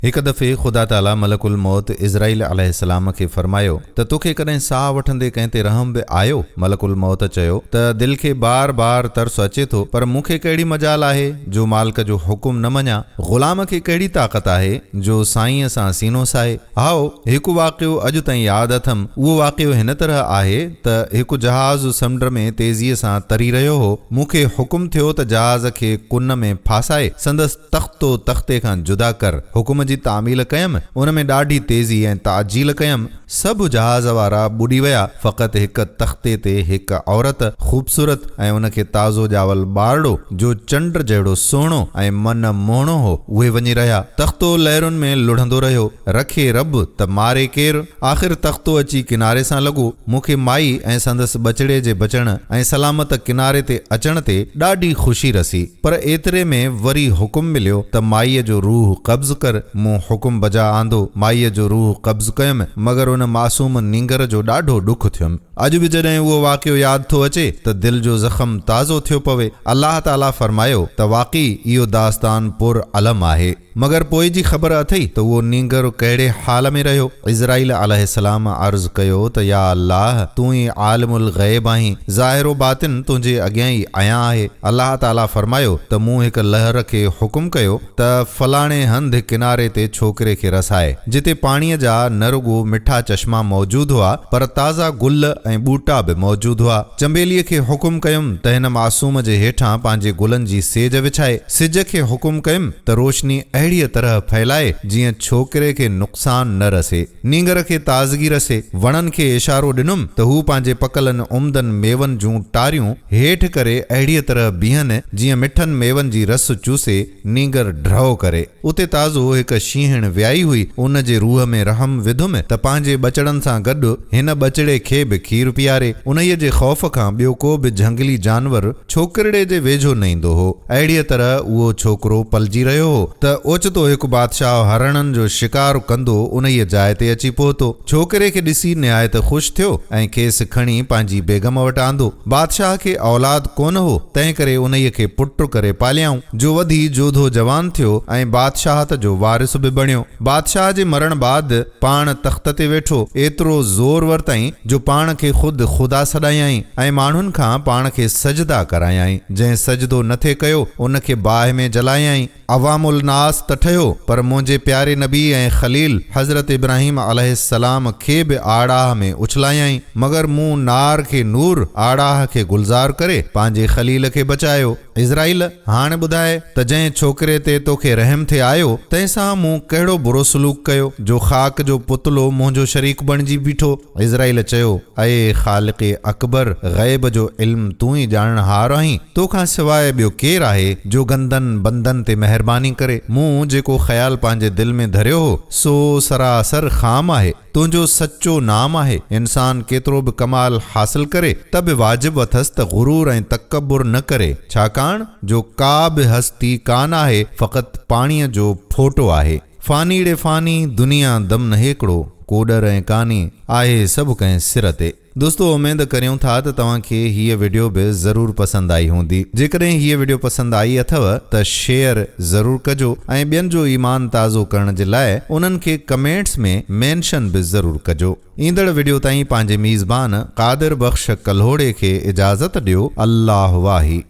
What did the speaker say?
एक दफ़े खुदा ताला मलकुल मौत इज़राइल अलैहिस्सलाम खे फरमायो त तोखे कॾहिं साह वठंदे कंहिं ते रहम बि आयो। मलकुल मौत चयो त दिल खे बार बार तरस अचे थो, पर मूंखे कहिड़ी मजाल आहे जो मालिक जो हुकुम न मञा। ग़ुलाम खे कहिड़ी ताक़त आहे जो साईं सां सीनो साहे। हाओ हिकु वाक़ियो अॼु ताईं यादि अथमि। उहो वाक़ियो हिन तरह आहे त हिकु जहाज़ समुंड में तेज़ीअ सां तरी रहियो हो। मूंखे हुकुम थियो त जहाज़ खे कुन में फासाए संदसि तख़्तो तख़्ते खां जुदा कर। हुकुम जी तामील कयमि, उन में ॾाढी तेज़ी ऐं ताजील कयमि। सभु जहाज़ वारा ॿुॾी विया, फ़क़ति हिकु तख़्ते ते हिकु औरत ख़ूबसूरत ऐं उनखे ताज़ो ॼावल ॿारड़ो जो चंड जहिड़ो सुहिणो ऐं मन मोहणो हो, उहे वञी रहिया। तख़्तो लहरुनि में लुढ़ंदो रहियो। रखे रब त मारे केरु। आख़िर तख़्तो अची किनारे सां लॻो। मूंखे माई ऐं संदसि बचड़े जे बचण ऐं सलामत किनारे ते अचण ते ॾाढी ख़ुशी रसी। पर एतिरे में वरी हुकुम मिलियो त माईअ जो रूह कब्ज़ कर। मूं हुकुम बजा आंदो, माईअ जो रूह कब्ज़ कयमि, मगर उन मासूम नींगर जो ॾाढो ॾुख थियुमि। अॼु बि जॾहिं उहो वाक़ियो यादि थो अचे त दिल जो ज़ख़्म ताज़ो थियो पवे। अल्लाह ताला फरमायो त वाक़ई इहो दास्तान पुर अलम आहे। मगर पोइ जी ख़बर अथई त उहो नींगर कहिड़े हाल में रहियो। इज़राइल अलैहिस्सलाम अर्ज़ कयो त या अल्लाह, तूं ई आलिमुल ग़ैब आहीं, ज़ाहिरो बातिन तुंहिंजे अॻियां ई आया आहे। अल्लाह ताला फरमायो त मूं हिकु लहर खे हुकुम कयो त फलाणे हंधि किनारे ते छोकिरे खे रसाए, जिते पाणीअ जा न रुगो मिठा चश्मा मौजूद हुआ पर ताज़ा गुल ऐं ॿूटा बि मौजूद हुआ। चंबेलीअ खे हुकुम कयुमि त हिन मासूम जे हेठां पंहिंजे गुलनि जी सेज विछाए। सिज खे हुकुम कयुमि त रोशनी अहिड़ीअ तरह फैलाए जीअं छोकिरे खे नुक़सान न रसे, नींगर खे ताज़गी रसे। वणनि खे इशारो ॾिनुमि त हू पंहिंजे पकलनि उम्दनि मेवनि जूं टारियूं हेठि करे अहिड़ीअ तरह बीहनि जीअं मिठनि मेवनि जी रस चूसे नींगर ड्रहो करे। उते ताज़ो हिकु शींहण वियाई हुई। उन जे रूह में रहम विधुमि त पंहिंजे बचड़नि सां गॾु हिन बचड़े खे बि खीर पीआरे। उन्हीअ जे ख़ौफ़ खां ॿियो को बि झंगली जानवर छोकिरे जे वेझो न ईंदो हो। अहिड़ीअ तरह उहो छोकिरो पलिजी रहियो हो त ओचितो हिकु बादशाह हरणनि जो शिकार कंदो उन्हीअ जाइ ते अची पहुतो। छोकिरे खे ॾिसी निहायत ख़ुशि थियो ऐं खेसि खणी पंहिंजी बेगम वटि आंदो। बादशाह खे औलाद कोन हो, तंहिं करे उन्हीअ खे पुट करे पालियाऊं, जो वधी जोधो जवान थियो ऐं बादशाहत जो वारिस बि बणियो। बादशाह जे मरण बाद पाण तख़्त ते वेठो, एतिरो ज़ोर वरितई जो पाण खे ख़ुदि ख़ुदा सॾायई ऐं माण्हुनि खां पाण खे सजदा करायई। जंहिं सजदो न थे कयो उनखे बाहि में जलायई। अवामुल नास त ठहियो, पर मुंहिंजे प्यारे नबी ऐं ख़लील हज़रत इब्राहिम अलैहिस्सलाम खे बि आड़ाह में उछलायई, मगर मूं नार खे नूर, आड़ाह खे गुलज़ार करे पंहिंजे ख़लील खे बचायो। इज़राइल, हाणे ॿुधाए त जंहिं छोकिरे ते तोखे रहम थे आयो, तंहिंसां मूं कहिड़ो बुरो सलूक कयो जो ख़ाक जो पुतलो मुंहिंजो शरीक बणिजी बीठो। इज़राइल चयो, अए ख़ालिक़ अकबर, ग़ैब जो इल्म तूं ई ॼाणहार आहीं। तोखां सवाइ ॿियो केरु आहे जो गंदन बंदन ते महिरबानी करे। मूं जेको ख़्याल पंहिंजे दिल में धरियो हो सो सरासर ख़ाम आहे। तुंहिंजो सचो नाम आहे। इंसान केतिरो बि कमाल हासिल करे त बि वाजिबु अथसि त गुरूर ऐं तकबुर न करे, छाकाणि जो का बि हस्ती कान आहे, फ़क़ति पाणीअ जो फोटो आहे। फ़ानी ॾे फ़ानी, दुनिया दम न हिकिड़ो, कोडर ऐं कानी आहे सभु कंहिं सिर ते। दोस्तों, उमेद करियूं था त तव्हांखे हीअ वीडियो बि ज़रूरु पसंदि आई हूंदी। जेकॾहिं हीअ वीडियो पसंदि आई अथव त शेयर ज़रूरु कजो ऐं ॿियनि जो ईमान ताज़ो करण जे लाइ उन्हनि खे कमेंट्स में मेंशन बि ज़रूरु कजो। ईंदड़ वीडियो ताईं पंहिंजे मीज़बान क़ादिर बख़्श कल्होड़े खे इजाज़त ॾियो। अल्लाह वाही।